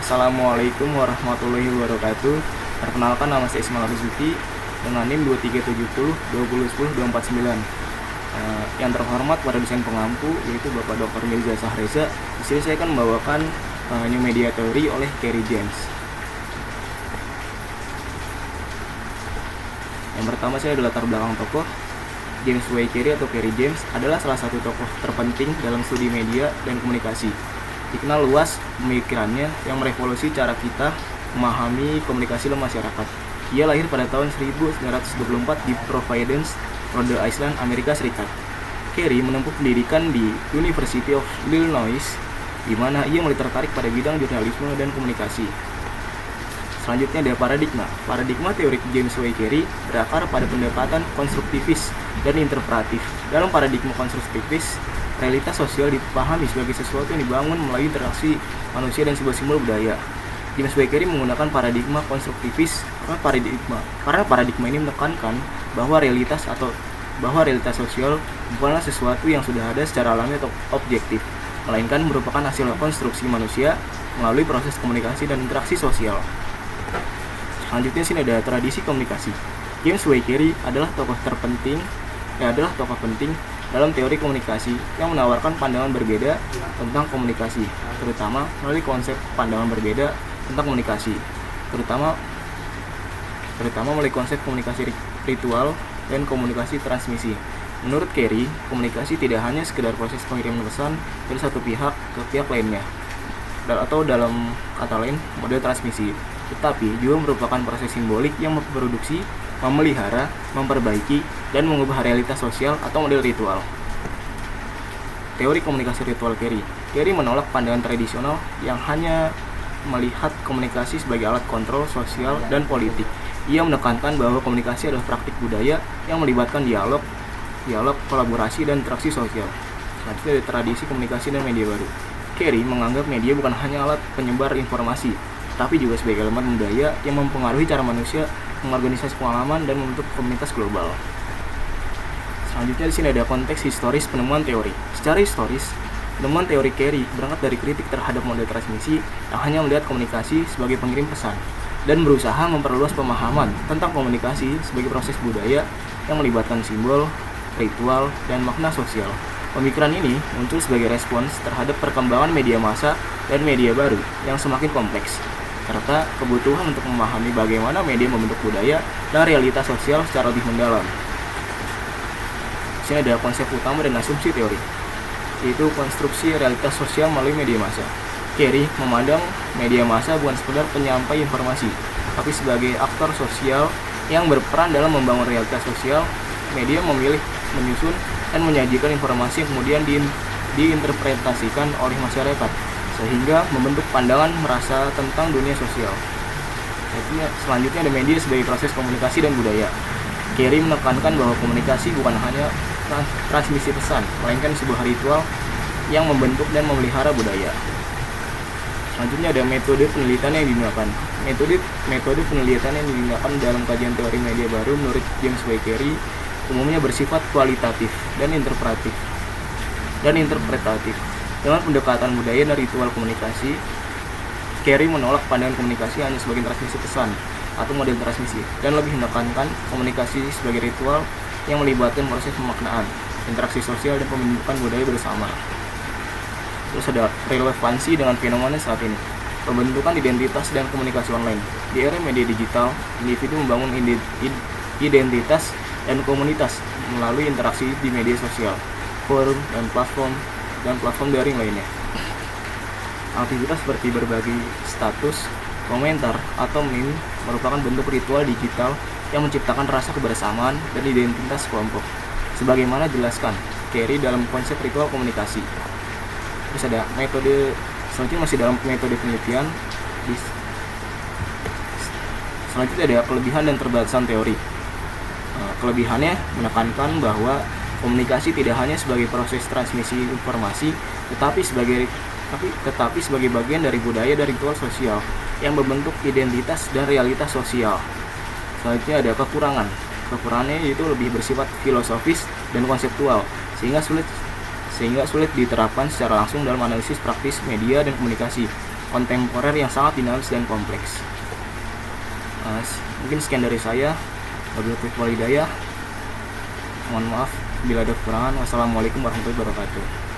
Assalamualaikum warahmatullahi wabarakatuh. Perkenalkan, nama saya Ismail Rizuki dengan NIM 2370 yang terhormat pada dosen pengampu yaitu Bapak Dr. Mirza Sahreza. Di sini saya akan membawakan New Media Theory oleh Kerry James. Yang pertama, saya adalah latar belakang tokoh. James W. Kerry atau Kerry James adalah salah satu tokoh terpenting dalam studi media dan komunikasi. Dikenal luas pemikirannya yang merevolusi cara kita memahami komunikasi dalam masyarakat. Ia lahir pada tahun 1924 di Providence, Rhode Island, Amerika Serikat. Kerry menempuh pendidikan di University of Illinois, di mana ia mulai tertarik pada bidang jurnalisme dan komunikasi. Selanjutnya ada paradigma. Paradigma teori James W. Kerry berakar pada pendekatan konstruktivis dan interpretif. Dalam paradigma konstruktivis, realitas sosial dipahami sebagai sesuatu yang dibangun melalui interaksi manusia dan sebuah simbol budaya. James W. Kerry menggunakan paradigma konstruktivis karena paradigma ini menekankan bahwa realitas sosial bukanlah sesuatu yang sudah ada secara alami atau objektif, melainkan merupakan hasil konstruksi manusia melalui proses komunikasi dan interaksi sosial. Selanjutnya sini ada tradisi komunikasi. James W. Kerry adalah tokoh penting dalam teori komunikasi yang menawarkan pandangan berbeda tentang komunikasi, terutama melalui konsep pandangan berbeda tentang komunikasi, terutama melalui konsep komunikasi ritual dan komunikasi transmisi. Menurut Kerry, komunikasi tidak hanya sekedar proses pengiriman pesan dari satu pihak ke pihak lainnya, atau dalam kata lain, model transmisi, tetapi juga merupakan proses simbolik yang memproduksi, memelihara, memperbaiki, dan mengubah realitas sosial atau model ritual. Teori komunikasi ritual Kerry. Kerry menolak pandangan tradisional yang hanya melihat komunikasi sebagai alat kontrol sosial dan politik. Ia menekankan bahwa komunikasi adalah praktik budaya yang melibatkan dialog, kolaborasi, dan interaksi sosial. Selanjutnya ada tradisi komunikasi dan media baru. Kerry menganggap media bukan hanya alat penyebar informasi, tapi juga sebagai elemen budaya yang mempengaruhi cara manusia mengorganisasi pengalaman dan membentuk komunitas global. Selanjutnya di sini ada konteks historis penemuan teori. Secara historis, penemuan teori Kerry berangkat dari kritik terhadap model transmisi yang hanya melihat komunikasi sebagai pengirim pesan dan berusaha memperluas pemahaman tentang komunikasi sebagai proses budaya yang melibatkan simbol, ritual, dan makna sosial. Pemikiran ini muncul sebagai respons terhadap perkembangan media massa dan media baru yang semakin kompleks, serta kebutuhan untuk memahami bagaimana media membentuk budaya dan realitas sosial secara lebih mendalam. Di sini ada konsep utama dan asumsi teori, yaitu konstruksi realitas sosial melalui media massa. Kerry memandang media massa bukan sekedar penyampai informasi, tapi sebagai aktor sosial yang berperan dalam membangun realitas sosial. Media memilih, menyusun, dan menyajikan informasi yang kemudian diinterpretasikan oleh masyarakat, sehingga membentuk pandangan merasa tentang dunia sosial. Selanjutnya ada media sebagai proses komunikasi dan budaya. Kerry menekankan bahwa komunikasi bukan hanya transmisi pesan, melainkan sebuah ritual yang membentuk dan memelihara budaya. Selanjutnya ada metode penelitian yang digunakan. Metode penelitian yang digunakan dalam kajian teori media baru menurut James W. Kerry umumnya bersifat kualitatif dan interpretatif. Dengan pendekatan budaya dan ritual komunikasi, Kerry menolak pandangan komunikasi hanya sebagai transmisi pesan atau model transmisi, dan lebih menekankan komunikasi sebagai ritual yang melibatkan proses pemaknaan, interaksi sosial, dan pembentukan budaya bersama. Terus ada relevansi dengan fenomena saat ini. Pembentukan identitas dan komunikasi online. Di era media digital, individu membangun identitas dan komunitas melalui interaksi di media sosial, forum, dan platform daring lainnya. Aktivitas seperti berbagi status, komentar, atau meme merupakan bentuk ritual digital yang menciptakan rasa kebersamaan dan identitas kelompok, sebagaimana jelaskan Kerry dalam konsep ritual komunikasi. Terus ada metode, selanjutnya masih dalam metode penelitian. Selanjutnya ada kelebihan dan terbatasan teori. Kelebihannya menekankan bahwa komunikasi tidak hanya sebagai proses transmisi informasi, tetapi sebagai bagian dari budaya dan ritual sosial yang membentuk identitas dan realitas sosial. Selanjutnya ada kekurangan. Kekurangannya yaitu lebih bersifat filosofis dan konseptual, sehingga sulit diterapkan secara langsung dalam analisis praktis media dan komunikasi. kontemporer yang sangat dinamis dan kompleks. Mungkin sekian dari saya. Wabillahi taufiq wal hidayah. Mohon maaf bila ada kekurangan. Wassalamualaikum warahmatullahi wabarakatuh.